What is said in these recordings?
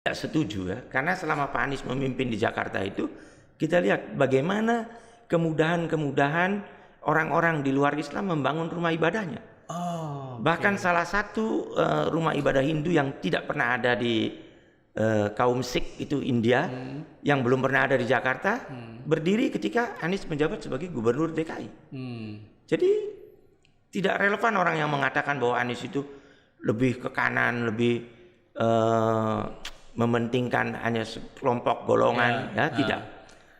Tidak setuju ya, karena selama Pak Anies memimpin di Jakarta itu, kita lihat bagaimana kemudahan-kemudahan orang-orang di luar Islam membangun rumah ibadahnya. Oh, Bahkan oke. salah satu rumah ibadah Hindu yang tidak pernah ada di kaum Sikh itu India, yang belum pernah ada di Jakarta, berdiri ketika Anies menjabat sebagai gubernur DKI. Jadi tidak relevan orang yang mengatakan bahwa Anies itu lebih ke kanan, lebih mementingkan hanya sekelompok golongan, ya tidak.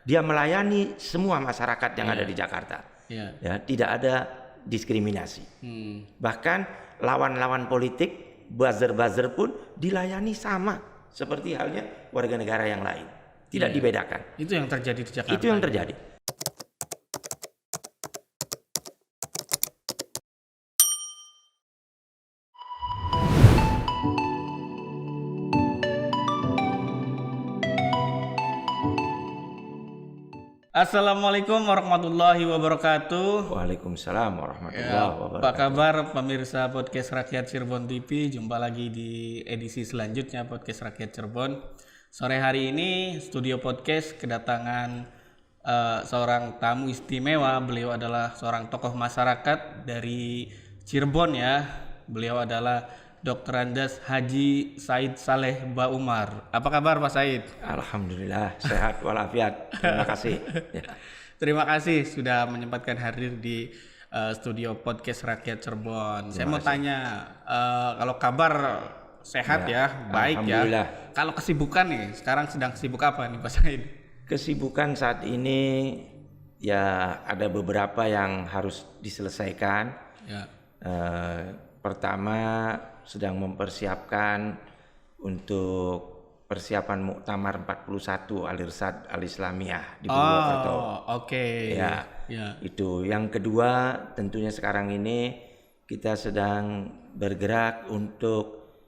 Dia melayani semua masyarakat yang ada di Jakarta. Ya, tidak ada diskriminasi. Bahkan lawan-lawan politik, buzzer-buzzer pun dilayani sama seperti halnya warga negara yang lain. Tidak dibedakan. Itu yang terjadi di Jakarta. Itu yang terjadi. Assalamualaikum warahmatullahi wabarakatuh. Waalaikumsalam warahmatullahi wabarakatuh. Apa kabar pemirsa podcast Rakyat Cirebon TV? Jumpa lagi di edisi selanjutnya podcast Rakyat Cirebon. Sore hari ini studio podcast kedatangan seorang tamu istimewa. Beliau adalah seorang tokoh masyarakat dari Cirebon ya. Beliau adalah Dr. Andes Haji Said Saleh Baumar. Apa kabar Pak Said? Alhamdulillah sehat walafiat. Terima kasih. Ya. Terima kasih sudah menyempatkan hadir di studio podcast Rakyat Cirebon. Saya mau tanya, kalau kabar sehat ya, baik ya. Alhamdulillah. Kalau kesibukan nih, sekarang sedang sibuk apa nih Pak Said? Kesibukan saat ini ya ada beberapa yang harus diselesaikan. Ya. Pertama sedang mempersiapkan untuk persiapan Muktamar 41 Al-Irsyad Al-Islamiyah di Purwokerto. Oke. Ya, itu. Yang kedua tentunya sekarang ini kita sedang bergerak untuk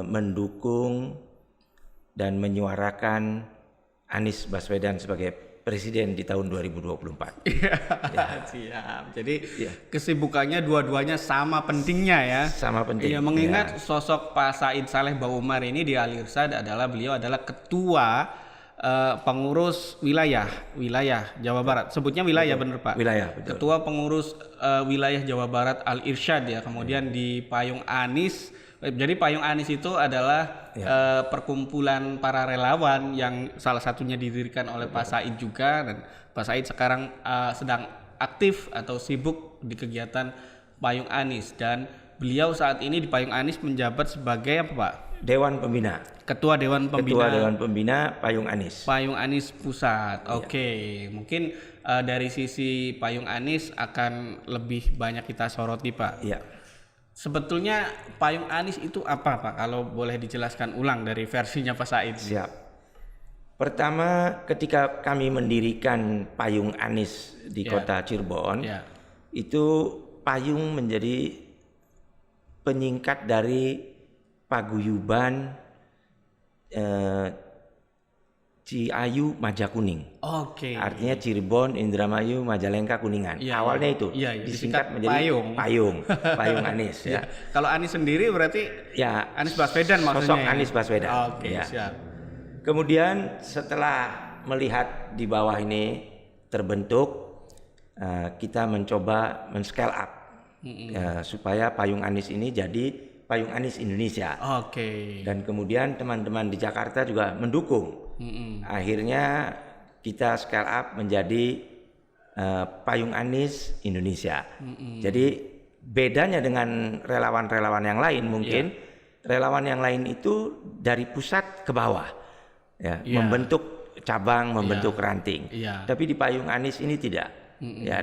mendukung dan menyuarakan Anies Baswedan sebagai presiden di tahun 2024. Siap. Jadi kesibukannya dua-duanya sama pentingnya ya. Sama penting. Iya, mengingat sosok Pak Said Saleh Baumar ini di Al-Irsyad beliau adalah ketua pengurus wilayah Jawa Barat. Sebutnya wilayah bener Pak? Wilayah, betul. Ketua pengurus wilayah Jawa Barat Al-Irsyad ya. Kemudian di Payung Anies. Jadi Payung Anies itu adalah perkumpulan para relawan yang salah satunya didirikan oleh Pak Said juga, dan Pak Said sekarang sedang aktif atau sibuk di kegiatan Payung Anies, dan beliau saat ini di Payung Anies menjabat sebagai apa Pak? Dewan Pembina. Ketua Dewan Pembina. Ketua Dewan Pembina Payung Anies. Payung Anies Pusat. Oke. Mungkin dari sisi Payung Anies akan lebih banyak kita soroti Pak. Iya. Sebetulnya Payung Anies itu apa Pak? Kalau boleh dijelaskan ulang dari versinya Pak Said. Siap. Pertama ketika kami mendirikan Payung Anies di kota Cirebon, itu payung menjadi penyingkat dari paguyuban Ciayu Majakuning. Oke. Artinya Cirebon, Indramayu, Majalengka, Kuningan. Awalnya itu disingkat menjadi Payung Anies ya. Kalau Anies sendiri berarti Anies Baswedan maksudnya. Sosok Anies Baswedan. Oke, siap. Kemudian setelah melihat di bawah ini terbentuk, kita mencoba men-scale up supaya Payung Anies ini jadi Payung Anies Indonesia. Oke. Dan kemudian teman-teman di Jakarta juga mendukung. Akhirnya kita scale up menjadi Payung Anies Indonesia. Jadi bedanya dengan relawan-relawan yang lain mungkin relawan yang lain itu dari pusat ke bawah, membentuk cabang, membentuk ranting. Tapi di Payung Anies ini tidak,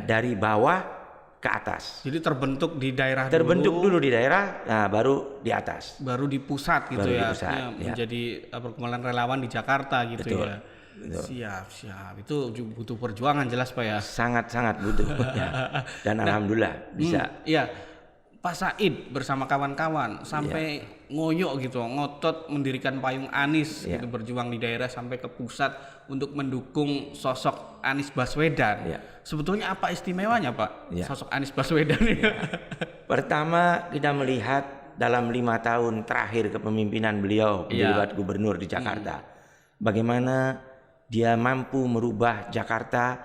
dari bawah ke atas. Jadi terbentuk di daerah dulu di daerah, nah baru di atas. Baru di pusat gitu baru ya. Di pusat, menjadi perkumpulan relawan di Jakarta gitu. Betul. Ya. Siap. Itu butuh perjuangan jelas Pak ya. Sangat butuh. Dan alhamdulillah bisa. Iya. Pak Said bersama kawan-kawan sampai ngoyok gitu, ngotot mendirikan Payung Anies gitu, berjuang di daerah sampai ke pusat untuk mendukung sosok Anies Baswedan. Sebetulnya apa istimewanya Pak sosok Anies Baswedan ini? Pertama kita melihat dalam 5 tahun terakhir kepemimpinan beliau menjabat gubernur di Jakarta. Bagaimana dia mampu merubah Jakarta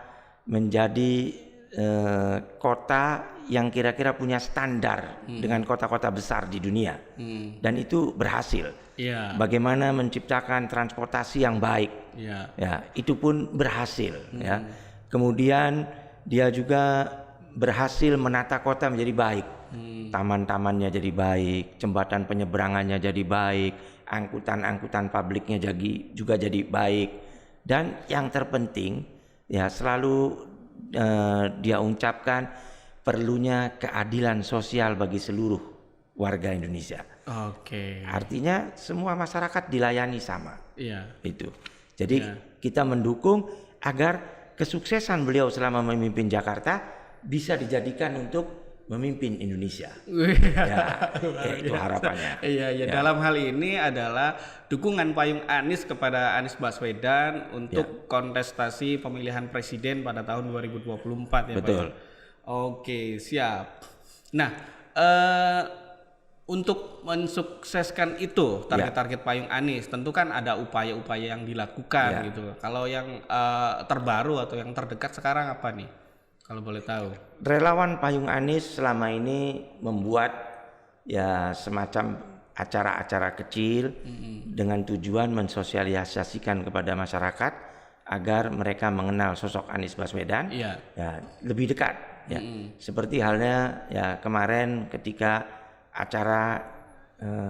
menjadi kota yang kira-kira punya standar dengan kota-kota besar di dunia. Dan itu berhasil. Bagaimana menciptakan transportasi yang baik. Ya, itu pun berhasil. Ya. Kemudian dia juga berhasil menata kota menjadi baik. Taman-tamannya jadi baik, jembatan penyeberangannya jadi baik, angkutan-angkutan publiknya juga jadi baik. Dan yang terpenting ya selalu dia ucapkan perlunya keadilan sosial bagi seluruh warga Indonesia. Artinya semua masyarakat dilayani sama. Itu. Jadi kita mendukung agar kesuksesan beliau selama memimpin Jakarta bisa dijadikan untuk memimpin Indonesia. Itu harapannya. Dalam hal ini adalah dukungan payung Anies kepada Anies Baswedan untuk kontestasi pemilihan presiden pada tahun 2024 ya. Betul. Pak. Oke, siap. Nah, untuk mensukseskan itu target-target payung Anies, tentu kan ada upaya-upaya yang dilakukan gitu. Kalau yang terbaru atau yang terdekat sekarang apa nih? Kalau boleh tahu. Relawan payung Anies selama ini membuat ya semacam acara-acara kecil dengan tujuan mensosialisasikan kepada masyarakat agar mereka mengenal sosok Anies Baswedan ya lebih dekat ya. Seperti halnya ya kemarin ketika acara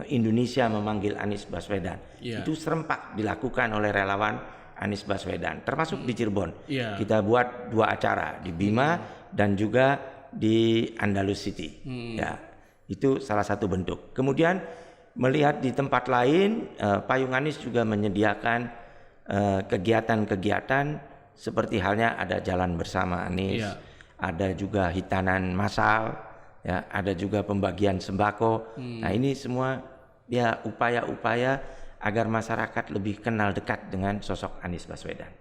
Indonesia memanggil Anies Baswedan itu serempak dilakukan oleh relawan Anies Baswedan, termasuk di Cirebon. Kita buat 2 acara di Bima dan juga di Andalus City. Ya, itu salah satu bentuk. Kemudian melihat di tempat lain, payung Anies juga menyediakan kegiatan-kegiatan seperti halnya ada jalan bersama Anies, ada juga hitanan massal, ya, ada juga pembagian sembako. Nah ini semua ya upaya-upaya agar masyarakat lebih kenal dekat dengan sosok Anies Baswedan.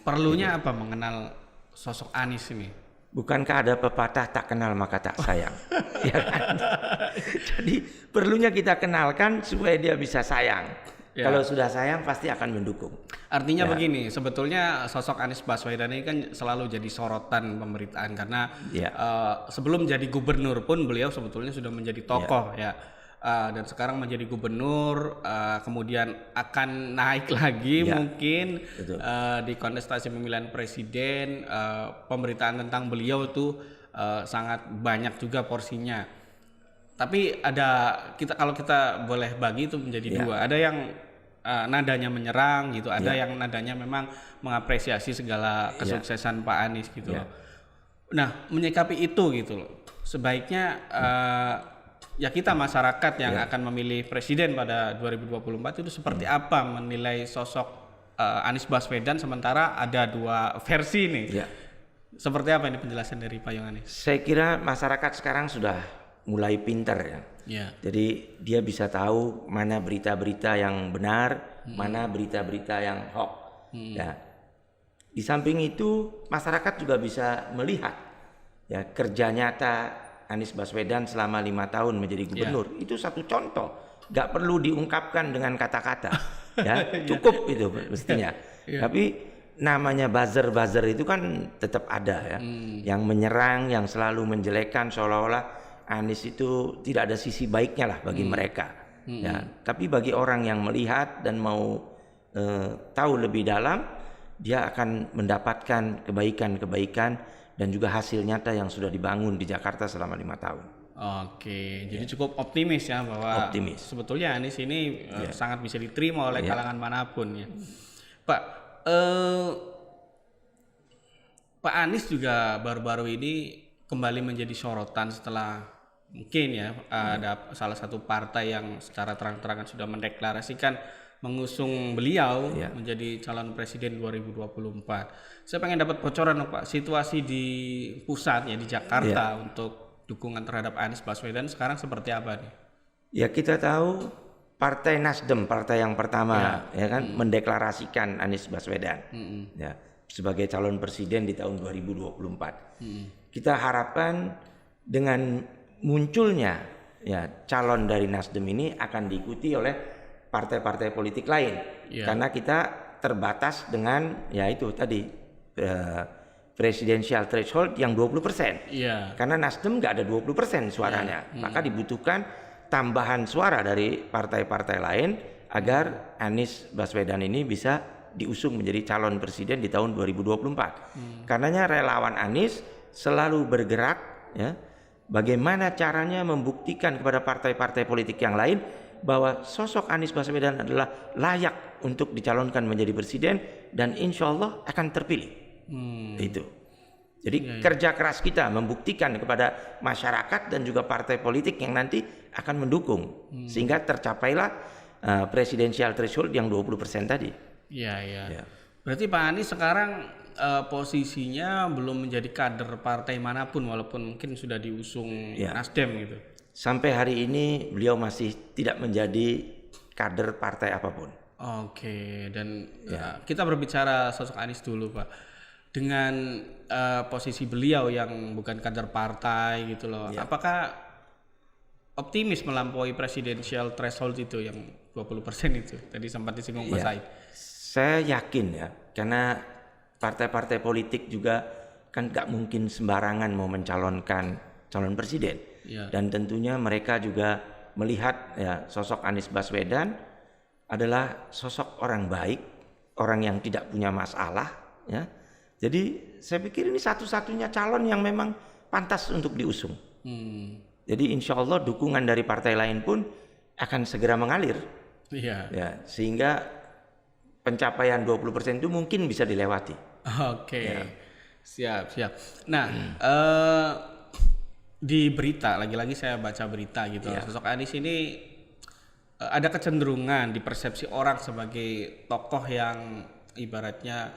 Perlunya apa mengenal sosok Anies ini? Bukankah ada pepatah tak kenal maka tak sayang? Ya kan? Jadi perlunya kita kenalkan supaya dia bisa sayang. Kalau sudah sayang pasti akan mendukung. Artinya begini, sebetulnya sosok Anies Baswedan ini kan selalu jadi sorotan pemberitaan karena sebelum jadi gubernur pun beliau sebetulnya sudah menjadi tokoh dan sekarang menjadi gubernur, kemudian akan naik lagi mungkin di kontestasi pemilihan presiden. Pemberitaan tentang beliau itu sangat banyak juga porsinya. Tapi kalau kita boleh bagi itu menjadi 2. Ada yang nadanya menyerang gitu, ada yang nadanya memang mengapresiasi segala kesuksesan Pak Anies gitu loh. Nah, menyikapi itu gitu loh. Sebaiknya ya kita masyarakat yang akan memilih presiden pada 2024 itu seperti apa menilai sosok Anies Baswedan, sementara ada 2 versi nih. Seperti apa ini penjelasan dari payung Anies? Saya kira masyarakat sekarang sudah mulai pintar ya. Jadi dia bisa tahu mana berita-berita yang benar, mana berita-berita yang hoax. Ya. Di samping itu masyarakat juga bisa melihat ya kerja nyata Anies Baswedan selama 5 tahun menjadi gubernur. Itu satu contoh, nggak perlu diungkapkan dengan kata-kata, ya cukup itu mestinya. Tapi namanya buzzer itu kan tetap ada ya, yang menyerang, yang selalu menjelekkan seolah-olah Anies itu tidak ada sisi baiknya lah bagi mereka. Ya, tapi bagi orang yang melihat dan mau tahu lebih dalam, dia akan mendapatkan kebaikan-kebaikan dan juga hasil nyata yang sudah dibangun di Jakarta selama 5 tahun. Oke, jadi cukup optimis ya bahwa sebetulnya Anies ini sangat bisa diterima oleh kalangan manapun ya. Pak Anies juga baru-baru ini kembali menjadi sorotan setelah mungkin ada salah satu partai yang secara terang-terangan sudah mendeklarasikan mengusung beliau menjadi calon presiden 2024. Saya pengen dapat bocoran Pak, situasi di pusat di Jakarta untuk dukungan terhadap Anies Baswedan sekarang seperti apa nih? Ya kita tahu Partai Nasdem, partai yang pertama mendeklarasikan Anies Baswedan sebagai calon presiden di tahun 2024. Kita harapkan dengan munculnya ya calon dari Nasdem ini akan diikuti oleh partai-partai politik lain. Karena kita terbatas dengan ya itu tadi presidensial threshold yang 20%. Karena Nasdem nggak ada 20% suaranya. Maka dibutuhkan tambahan suara dari partai-partai lain agar Anies Baswedan ini bisa diusung menjadi calon presiden di tahun 2024. Karenanya relawan Anies selalu bergerak ya, bagaimana caranya membuktikan kepada partai-partai politik yang lain bahwa sosok Anies Baswedan adalah layak untuk dicalonkan menjadi presiden dan insya Allah akan terpilih. Itu. Jadi kerja keras kita membuktikan kepada masyarakat dan juga partai politik yang nanti akan mendukung sehingga tercapailah presidensial threshold yang 20% tadi. Iya. Berarti Pak Anies sekarang posisinya belum menjadi kader partai manapun walaupun mungkin sudah diusung Nasdem gitu. Sampai hari ini beliau masih tidak menjadi kader partai apapun. Oke, dan kita berbicara sosok Anies dulu Pak. Dengan posisi beliau yang bukan kader partai gitu loh. Apakah optimis melampaui presidensial threshold itu yang 20% itu? Tadi sempat disinggung Pak Said. Saya yakin ya, karena partai-partai politik juga kan gak mungkin sembarangan mau mencalonkan calon presiden. Dan tentunya mereka juga melihat ya sosok Anies Baswedan adalah sosok orang baik, orang yang tidak punya masalah ya. Jadi saya pikir ini satu-satunya calon yang memang pantas untuk diusung. Jadi insya Allah dukungan dari partai lain pun akan segera mengalir. Ya, sehingga pencapaian 20% itu mungkin bisa dilewati. Oke. Siap. Nah, di berita, lagi-lagi saya baca berita gitu. Sosok Anies ini ada kecenderungan di persepsi orang sebagai tokoh yang ibaratnya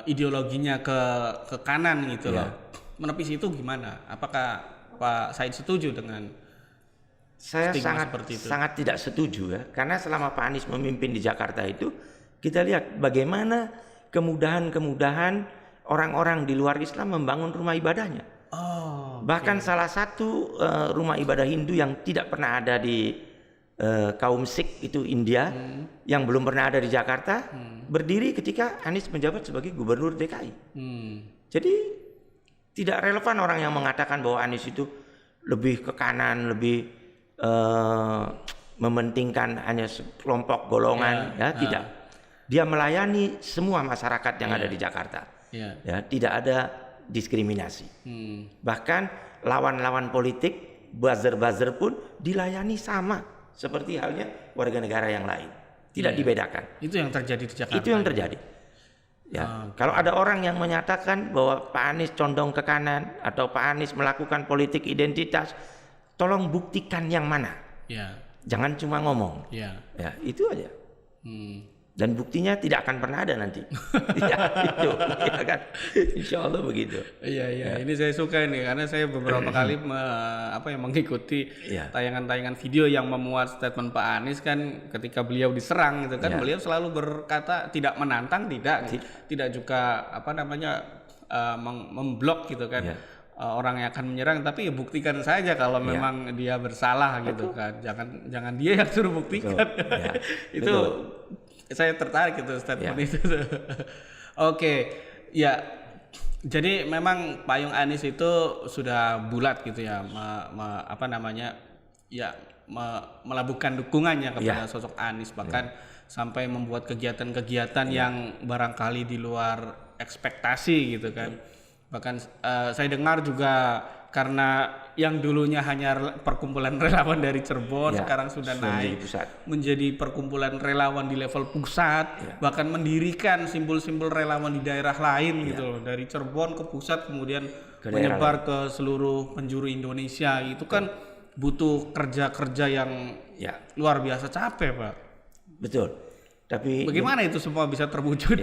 ideologinya ke kanan gitu loh. Menepis itu gimana? Apakah Pak Said setuju dengan saya stigma seperti itu? Sangat tidak setuju ya, karena selama Pak Anies memimpin di Jakarta itu kita lihat bagaimana kemudahan-kemudahan orang-orang di luar Islam membangun rumah ibadahnya. Bahkan salah satu rumah ibadah Hindu yang tidak pernah ada di kaum Sikh itu India, yang belum pernah ada di Jakarta, berdiri ketika Anies menjabat sebagai gubernur DKI. Jadi tidak relevan orang yang mengatakan bahwa Anies itu lebih ke kanan, lebih mementingkan hanya sekelompok golongan, tidak. Dia melayani semua masyarakat yang ada di Jakarta. Ya, tidak ada diskriminasi. Bahkan lawan-lawan politik, buzzer-buzzer pun dilayani sama seperti halnya warga negara yang lain. Tidak dibedakan. Itu yang terjadi di Jakarta. Itu yang terjadi. Ya, kalau ada orang yang menyatakan bahwa Pak Anies condong ke kanan atau Pak Anies melakukan politik identitas, tolong buktikan yang mana. Jangan cuma ngomong. Ya, itu aja. Dan buktinya tidak akan pernah ada nanti. Ya, itu, ya kan? Insya Allah begitu. Iya. Ini saya suka ini karena saya beberapa kali mengikuti tayangan-tayangan video yang memuat statement Pak Anies kan ketika beliau diserang gitu kan, beliau selalu berkata tidak menantang, tidak juga memblok gitu kan. Orang yang akan menyerang, tapi buktikan saja kalau memang dia bersalah gitu kan. Jangan dia yang suruh buktikan. Itu betul. Saya tertarik itu statement itu. Oke, ya. Jadi memang payung Anies itu sudah bulat gitu ya, melabuhkan dukungannya kepada sosok Anies, bahkan sampai membuat kegiatan-kegiatan yang barangkali di luar ekspektasi gitu kan. Bahkan saya dengar juga karena yang dulunya hanya perkumpulan relawan dari Cirebon sekarang sudah naik menjadi perkumpulan relawan di level pusat, bahkan mendirikan simbol-simbol relawan di daerah lain gitu loh, dari Cirebon ke pusat kemudian menyebar ke seluruh penjuru Indonesia. Itu kan butuh kerja-kerja yang luar biasa capek, Pak. Betul. Tapi bagaimana itu semua bisa terwujud?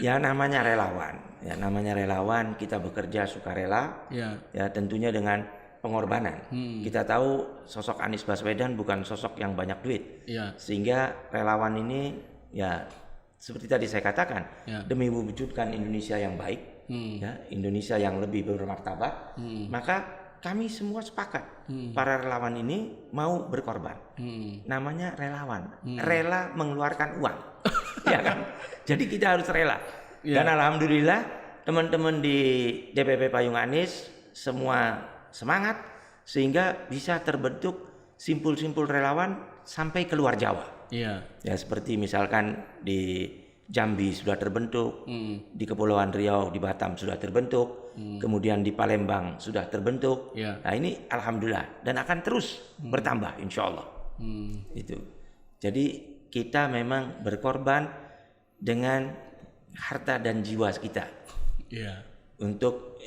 Ya namanya relawan. Ya namanya relawan, kita bekerja sukarela. Ya tentunya dengan pengorbanan. Kita tahu sosok Anies Baswedan bukan sosok yang banyak duit. Sehingga relawan ini ya seperti tadi saya katakan, demi mewujudkan Indonesia yang baik, ya, Indonesia yang lebih bermartabat, maka kami semua sepakat para relawan ini mau berkorban. Namanya relawan, rela mengeluarkan uang, ya kan? Jadi kita harus rela. Dan alhamdulillah teman-teman di DPP Payung Anies semua semangat sehingga bisa terbentuk simpul-simpul relawan sampai keluar Jawa. Ya seperti misalkan di Jambi sudah terbentuk, di Kepulauan Riau, di Batam sudah terbentuk, kemudian di Palembang sudah terbentuk. Nah ini alhamdulillah dan akan terus bertambah insya Allah. Itu. Jadi kita memang berkorban dengan harta dan jiwa kita untuk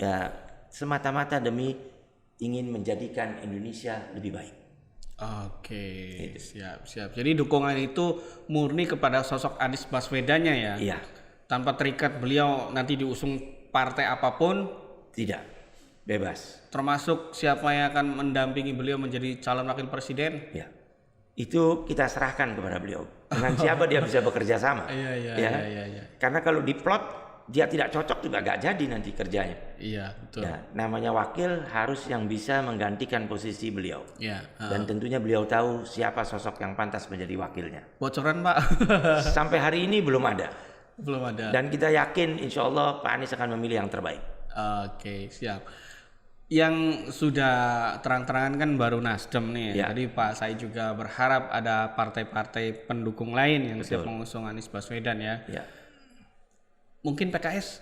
semata-mata demi ingin menjadikan Indonesia lebih baik. Oke, siap. Jadi dukungan itu murni kepada sosok Anies Baswedannya ya? Iya. Tanpa terikat beliau nanti diusung partai apapun? Tidak, bebas. Termasuk siapa yang akan mendampingi beliau menjadi calon wakil presiden? Ya, itu kita serahkan kepada beliau. Dengan siapa dia bisa bekerja sama? Iya. Karena kalau diplot dia tidak cocok juga gak jadi nanti kerjanya. Iya, betul. Ya, namanya wakil harus yang bisa menggantikan posisi beliau. Iya. Dan tentunya beliau tahu siapa sosok yang pantas menjadi wakilnya. Bocoran Pak? Sampai hari ini belum ada. Belum ada. Dan kita yakin insya Allah Pak Anies akan memilih yang terbaik. Oke, siap. Yang sudah terang-terangan kan baru Nasdem nih. Tadi Pak saya juga berharap ada partai-partai pendukung lain yang siap mengusung Anies Baswedan ya. Mungkin PKS?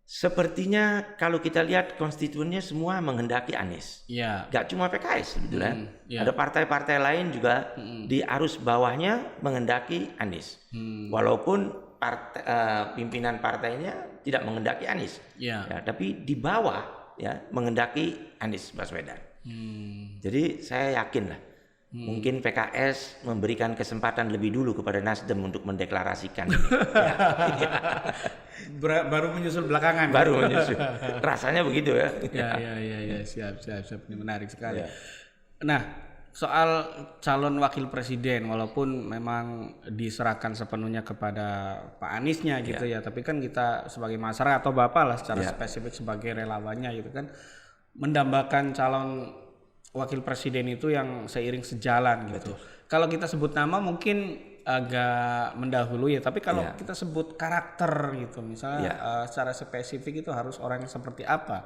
Sepertinya kalau kita lihat konstituennya semua menghendaki Anies. Gak cuma PKS sebetulnya. Ada partai-partai lain juga di arus bawahnya menghendaki Anies. Walaupun pimpinan partainya tidak menghendaki Anies. Tapi di bawah menghendaki Anies Baswedan. Jadi saya yakin lah. Mungkin PKS memberikan kesempatan lebih dulu kepada Nasdem untuk mendeklarasikan ini. Baru menyusul belakangan. Baru menyusul. Rasanya begitu ya. Ya, siap. Ini menarik sekali. Nah, soal calon wakil presiden, walaupun memang diserahkan sepenuhnya kepada Pak Aniesnya gitu ya, tapi kan kita sebagai masyarakat atau Bapak lah secara spesifik sebagai relawannya gitu kan, mendambakan calon wakil presiden itu yang seiring sejalan gitu. Kalau kita sebut nama mungkin agak mendahului ya, tapi kalau kita sebut karakter gitu, misalnya secara spesifik itu harus orang yang seperti apa?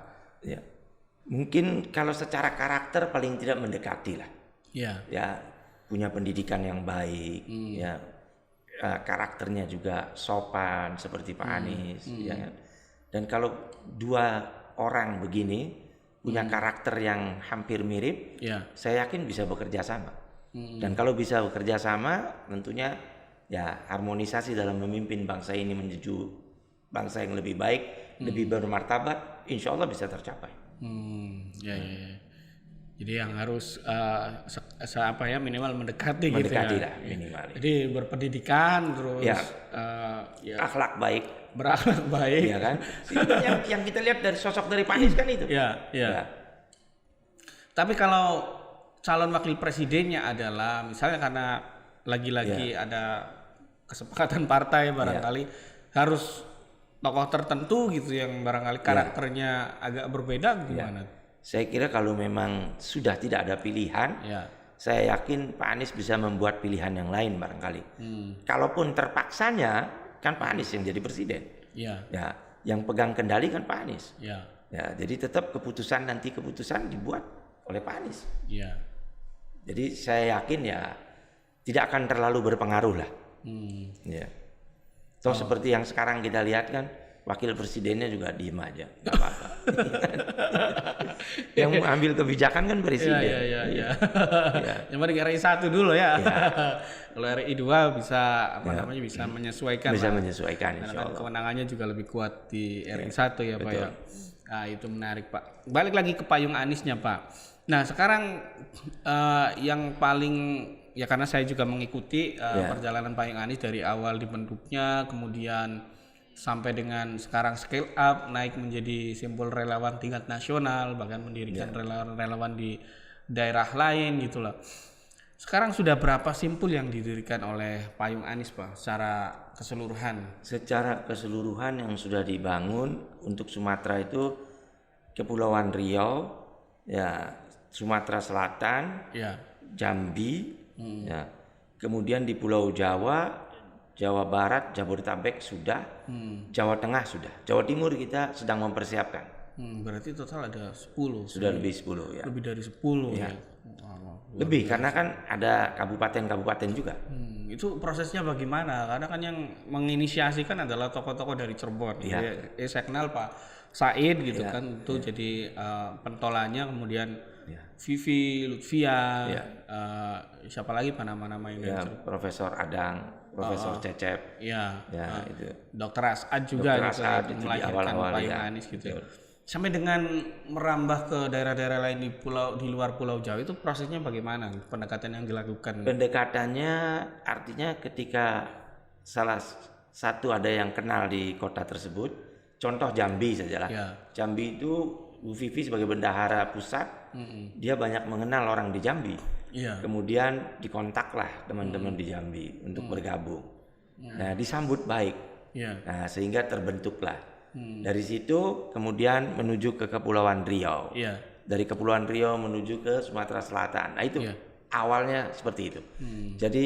Mungkin kalau secara karakter paling tidak mendekati lah. Punya pendidikan yang baik, karakternya juga sopan seperti Pak Anies. Dan kalau dua orang begini punya karakter yang hampir mirip, saya yakin bisa bekerja sama. Dan kalau bisa bekerja sama, tentunya harmonisasi dalam memimpin bangsa ini menuju bangsa yang lebih baik, lebih bermartabat, insya Allah bisa tercapai. Jadi yang harus minimal mendekati gitu ya. Lah, minimal. Jadi berpendidikan terus akhlak baik. Berakhlak baik. Iya kan? yang kita lihat dari sosok dari Pak Anies kan itu. Tapi kalau calon wakil presidennya adalah misalnya karena lagi-lagi ada kesepakatan partai barangkali harus tokoh tertentu gitu yang barangkali karakternya agak berbeda gimana? Saya kira kalau memang sudah tidak ada pilihan, saya yakin Pak Anies bisa membuat pilihan yang lain barangkali. Kalaupun terpaksanya kan Pak Anies yang jadi presiden. Yang pegang kendali kan Pak Anies. Jadi tetap keputusan dibuat oleh Pak Anies. Jadi saya yakin tidak akan terlalu berpengaruh lah. Seperti yang sekarang kita lihat kan, wakil presidennya juga diem aja, nggak apa-apa. Yang mengambil kebijakan kan presiden. Yang penting RI 1 dulu ya. Kalau RI 2 bisa bisa menyesuaikan. Bisa menyesuaikan. Insya Allah. Kewenangannya juga lebih kuat di RI 1 ya Pak ya. Nah itu menarik Pak. Balik lagi ke payung Aniesnya Pak. Nah sekarang yang paling karena saya juga mengikuti perjalanan payung Anies dari awal dibentuknya, kemudian sampai dengan sekarang scale up, naik menjadi simbol relawan tingkat nasional, bahkan mendirikan relawan-relawan di daerah lain gitu loh. Sekarang sudah berapa simpul yang didirikan oleh Payung Anies Pak secara keseluruhan? Secara keseluruhan yang sudah dibangun untuk Sumatera itu Kepulauan Riau, ya Sumatera Selatan, Ya. Jambi, ya. Kemudian di Pulau Jawa, Jawa Barat, Jabodetabek sudah, Jawa Tengah sudah, Jawa Timur kita sedang mempersiapkan. Berarti total ada 10. Sudah lebih 10 ya. Lebih dari 10 ya. Lebih karena kan ada kabupaten-kabupaten juga. Itu prosesnya bagaimana? Karena kan yang menginisiasikan adalah tokoh-tokoh dari Cirebon. Iya. Saya kenal Pak Said gitu kan, itu jadi pentolannya, kemudian Vivi, Lutfia, siapa lagi Pak nama-nama yang dari Ya, Cirebon? Profesor Adang, Profesor Cecep. Ya, Itu. Dr. As'ad juga Dr. gitu, As'ad yang itu di melahirkan awal-awal, Payung ya. Anis gitu. Sampai dengan merambah ke daerah-daerah lain di luar Pulau Jawa, itu prosesnya bagaimana? Pendekatan yang dilakukan? Pendekatannya artinya ketika salah satu ada yang kenal di kota tersebut, contoh Jambi sajalah. Ya. Jambi itu Bu Vivi sebagai bendahara pusat, dia banyak mengenal orang di Jambi. Iya. Kemudian dikontaklah teman-teman di Jambi untuk bergabung. Nah, disambut baik. Iya. Nah, sehingga terbentuklah. Dari situ kemudian menuju ke Kepulauan Riau. Iya. Dari Kepulauan Riau menuju ke Sumatera Selatan. Nah, itu awalnya seperti itu. Jadi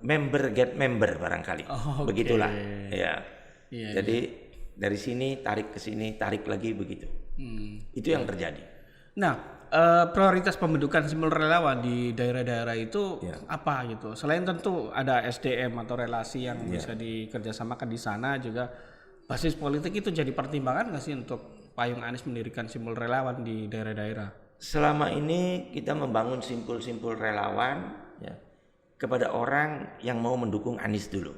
member get member barangkali. Oh, Begitulah. Ya. Iya, Jadi dari sini tarik ke sini, tarik lagi begitu. Itu yang terjadi. Nah, prioritas pembentukan simbol relawan di daerah-daerah itu apa gitu? Selain tentu ada SDM atau relasi yang bisa dikerjasamakan di sana, juga basis politik itu jadi pertimbangan nggak sih untuk Payung Anis mendirikan simbol relawan di daerah-daerah? Selama ini kita membangun simpul-simpul relawan ya, kepada orang yang mau mendukung Anies dulu,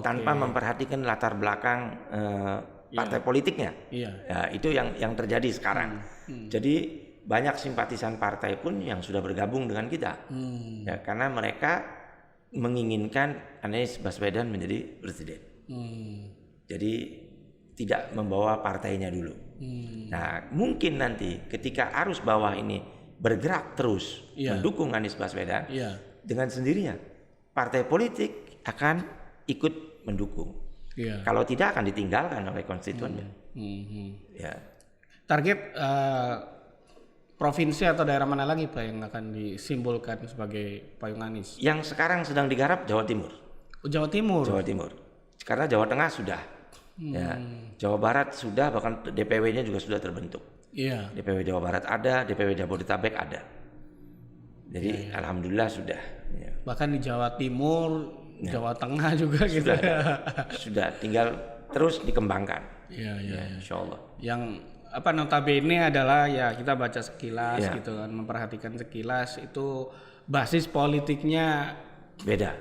tanpa memperhatikan latar belakang partai politiknya. Iya. Ya, itu yang terjadi sekarang. Jadi banyak simpatisan partai pun yang sudah bergabung dengan kita, ya, karena mereka menginginkan Anies Baswedan menjadi presiden. Jadi tidak membawa partainya dulu. Nah, mungkin nanti ketika arus bawah ini bergerak terus mendukung Anies Baswedan, dengan sendirinya partai politik akan ikut mendukung. Kalau tidak akan ditinggalkan oleh konstituennya. Ya. Target provinsi atau daerah mana lagi Pak yang akan disimbolkan sebagai Payung Anis? Yang sekarang sedang digarap Jawa Timur. Jawa Timur. Jawa Timur. Karena Jawa Tengah sudah. Ya. Jawa Barat sudah, bahkan DPW-nya juga sudah terbentuk. Iya. DPW Jawa Barat ada, DPW Jabodetabek ada. Jadi alhamdulillah sudah. Ya. Bahkan di Jawa Timur, Jawa Tengah juga gitu. Sudah, tinggal terus dikembangkan. Iya. Insya Allah. Yang notabene adalah ya kita baca sekilas gitu kan, memperhatikan sekilas itu basis politiknya beda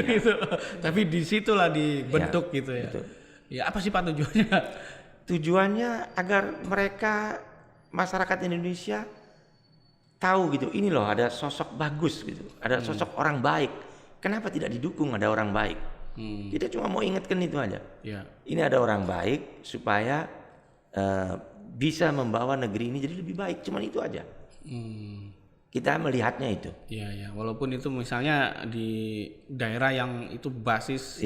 gitu. Tapi disitulah dibentuk gitu ya. Betul. Ya apa sih Pak tujuannya? Tujuannya agar mereka, masyarakat Indonesia tahu gitu, ini loh ada sosok bagus gitu, ada sosok orang baik. Kenapa tidak didukung ada orang baik? Kita cuma mau ingatkan itu aja. Ini ada orang baik supaya bisa membawa negeri ini jadi lebih baik. Cuman itu aja. Kita melihatnya itu. Iya. Walaupun itu misalnya di daerah yang itu basis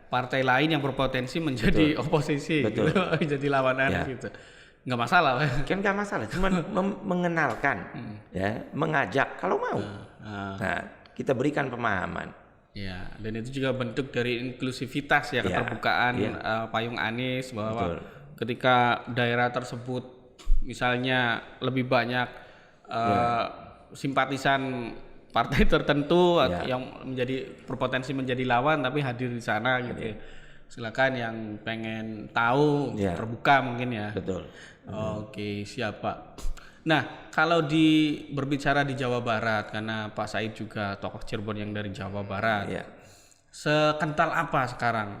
partai lain yang berpotensi menjadi oposisi, gitu, jadi lawan Anies gitu. Nggak masalah. Kan nggak masalah. Cuman mengenalkan, mengajak kalau mau. Nah, kita berikan pemahaman. Ya, dan itu juga bentuk dari inklusivitas ya, keterbukaan Payung Anis, bahwa ketika daerah tersebut misalnya lebih banyak simpatisan partai tertentu yang berpotensi menjadi lawan tapi hadir di sana gitu. Silakan yang pengen tahu terbuka mungkin ya. Betul. Oke, siap Pak. Nah, kalau berbicara di Jawa Barat, karena Pak Said juga tokoh Cirebon yang dari Jawa Barat, sekental apa sekarang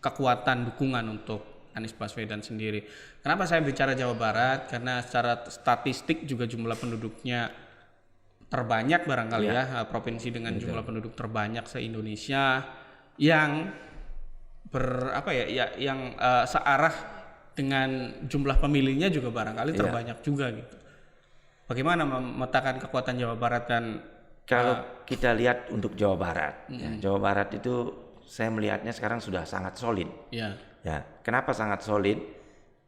kekuatan dukungan untuk Anies Baswedan sendiri? Kenapa saya bicara Jawa Barat? Karena secara statistik juga jumlah penduduknya terbanyak barangkali provinsi dengan jumlah penduduk terbanyak se-Indonesia yang searah dengan jumlah pemilihnya juga barangkali terbanyak juga gitu. Bagaimana memetakan kekuatan Jawa Barat dan kalau kita lihat untuk Jawa Barat, Jawa Barat itu saya melihatnya sekarang sudah sangat solid. Ya, kenapa sangat solid?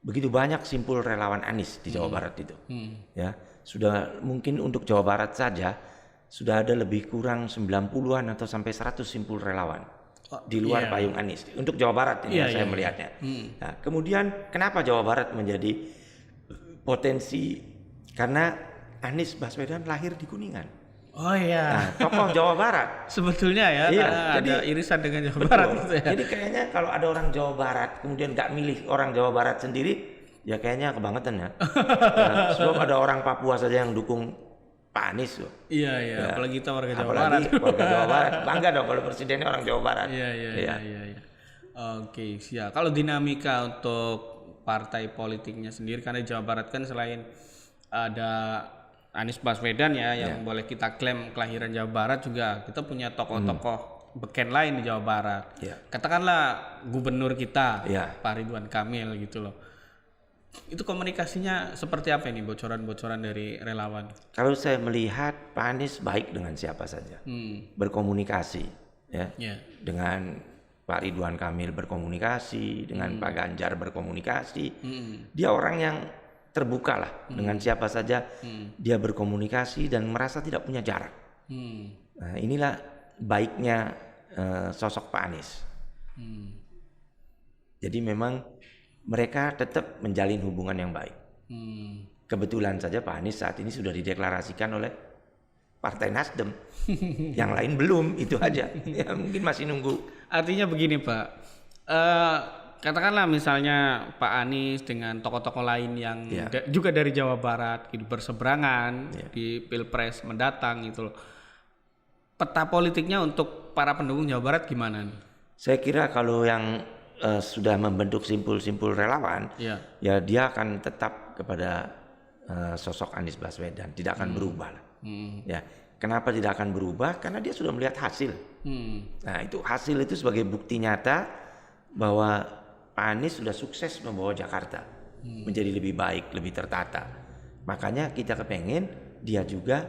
begitu banyak simpul relawan Anies di Jawa Barat itu. Ya, sudah mungkin untuk Jawa Barat saja sudah ada lebih kurang 90-an atau sampai 100 simpul relawan di luar payung Anies. Untuk Jawa Barat ini saya melihatnya. Nah, kemudian kenapa Jawa Barat menjadi potensi? Karena Anies Baswedan lahir di Kuningan. Oh iya. Nah, tokoh Jawa Barat. Sebetulnya ya, ada irisan dengan Jawa Barat gitu ya. Jadi kayaknya kalau ada orang Jawa Barat kemudian nggak milih orang Jawa Barat sendiri, ya kayaknya kebangetan ya. Sebab ada orang Papua saja yang dukung Pak Anies loh. Iya. Apalagi kita warga Jawa Barat. Warga Jawa Barat. Bangga dong kalau presidennya orang Jawa Barat. Iya. Oke, siap. Kalau dinamika untuk partai politiknya sendiri, karena Jawa Barat kan selain ada Anies Baswedan ya yang boleh kita klaim kelahiran Jawa Barat, juga kita punya tokoh-tokoh beken lain di Jawa Barat. Katakanlah gubernur kita Pak Ridwan Kamil gitu loh. Itu komunikasinya seperti apa ini, bocoran-bocoran dari relawan? Kalau saya melihat Pak Anies baik dengan siapa saja, berkomunikasi ya. Dengan Pak Ridwan Kamil berkomunikasi, dengan Pak Ganjar berkomunikasi. Dia orang yang terbuka lah dengan siapa saja, dia berkomunikasi dan merasa tidak punya jarak. Nah, inilah baiknya sosok Pak Anies. Jadi memang mereka tetap menjalin hubungan yang baik. Kebetulan saja Pak Anies saat ini sudah dideklarasikan oleh Partai Nasdem. Yang lain belum, itu aja. Ya, mungkin masih nunggu. Artinya begini Pak, katakanlah misalnya Pak Anies dengan tokoh-tokoh lain yang juga dari Jawa Barat gitu, berseberangan di Pilpres mendatang gitu loh. Peta politiknya untuk para pendukung Jawa Barat gimana nih? Saya kira kalau yang sudah membentuk simpul-simpul relawan, ya dia akan tetap kepada sosok Anies Baswedan, tidak akan berubah lah. Ya, kenapa tidak akan berubah? Karena dia sudah melihat hasil. Nah, itu hasil itu sebagai bukti nyata bahwa Pak Anies sudah sukses membawa Jakarta menjadi lebih baik, lebih tertata. Makanya kita kepengen dia juga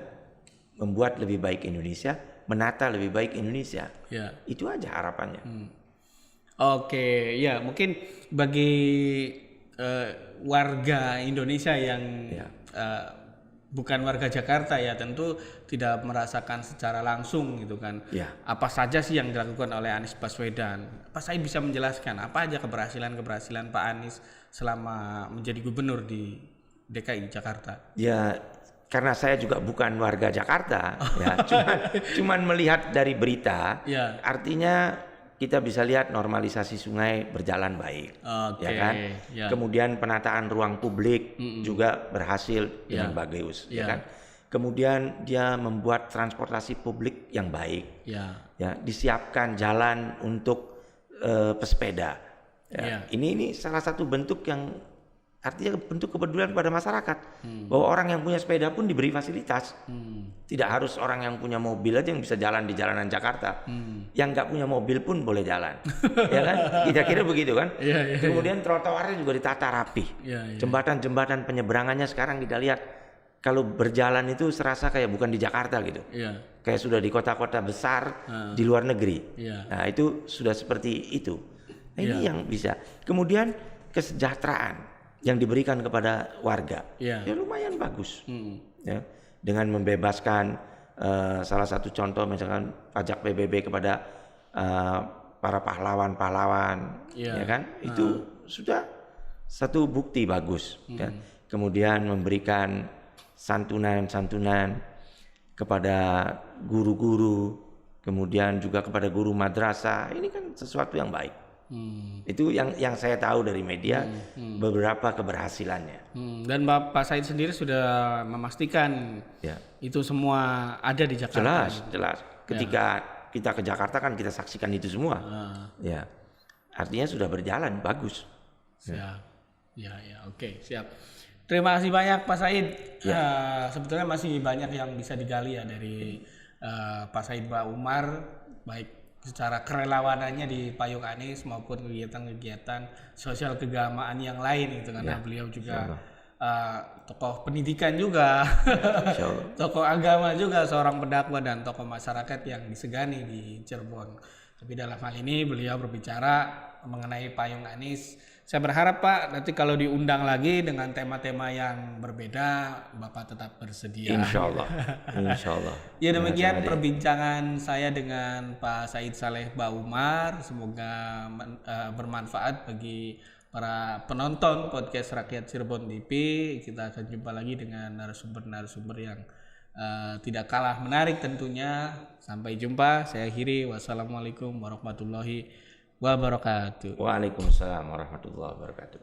membuat lebih baik Indonesia, menata lebih baik Indonesia. Itu aja harapannya. Oke, ya mungkin bagi warga Indonesia yang bukan warga Jakarta ya tentu tidak merasakan secara langsung gitu kan. Apa saja sih yang dilakukan oleh Anies Baswedan? Apa saya bisa menjelaskan apa aja keberhasilan Pak Anies selama menjadi gubernur di DKI Jakarta? Ya, karena saya juga bukan warga Jakarta, ya cuman melihat dari berita, artinya kita bisa lihat normalisasi sungai berjalan baik, ya kan? Kemudian penataan ruang publik juga berhasil dengan bagus, ya kan? Kemudian dia membuat transportasi publik yang baik, ya disiapkan jalan untuk pesepeda. Ini salah satu bentuk yang artinya bentuk kepedulian pada masyarakat, bahwa orang yang punya sepeda pun diberi fasilitas. Tidak harus orang yang punya mobil aja yang bisa jalan di jalanan Jakarta. Yang nggak punya mobil pun boleh jalan, ya kan? Kira-kira begitu kan? Kemudian trotoarnya juga ditata rapi. Jembatan-jembatan penyeberangannya sekarang kita lihat kalau berjalan itu serasa kayak bukan di Jakarta gitu, kayak sudah di kota-kota besar di luar negeri. Nah, itu sudah seperti itu. Nah, ini yang bisa. Kemudian kesejahteraan yang diberikan kepada warga, ya lumayan bagus. Ya, dengan membebaskan salah satu contoh misalkan pajak PBB kepada para pahlawan-pahlawan, ya kan? Itu sudah satu bukti bagus. Ya. Kemudian memberikan santunan-santunan kepada guru-guru, kemudian juga kepada guru madrasah. Ini kan sesuatu yang baik. Itu yang saya tahu dari media, beberapa keberhasilannya. Dan Bapak Said sendiri sudah memastikan itu semua ada di Jakarta. Jelas. Ketika kita ke Jakarta kan kita saksikan itu semua. Ya, artinya sudah berjalan bagus. Siap. Ya, oke, siap. Terima kasih banyak Pak Said. Sebetulnya masih banyak yang bisa digali ya dari Pak Said Ba Umar, baik secara kerelawanannya di payung Anies maupun kegiatan-kegiatan sosial keagamaan yang lain itu karena beliau juga tokoh pendidikan juga, tokoh agama juga, seorang pendakwah dan tokoh masyarakat yang disegani di Cirebon. Tapi dalam hal ini beliau berbicara mengenai payung Anies. Saya berharap Pak nanti kalau diundang lagi dengan tema-tema yang berbeda, Bapak tetap bersedia. Insya Allah. Insya Allah. Ya demikian perbincangan saya dengan Pak Said Saleh Baumar. Semoga bermanfaat bagi para penonton podcast Rakyat Cirebon TV. Kita akan jumpa lagi dengan narasumber-narasumber yang tidak kalah menarik tentunya. Sampai jumpa. Saya akhiri. Wassalamualaikum warahmatullahi wabarakatuh. Waalaikumsalam warahmatullahi wabarakatuh.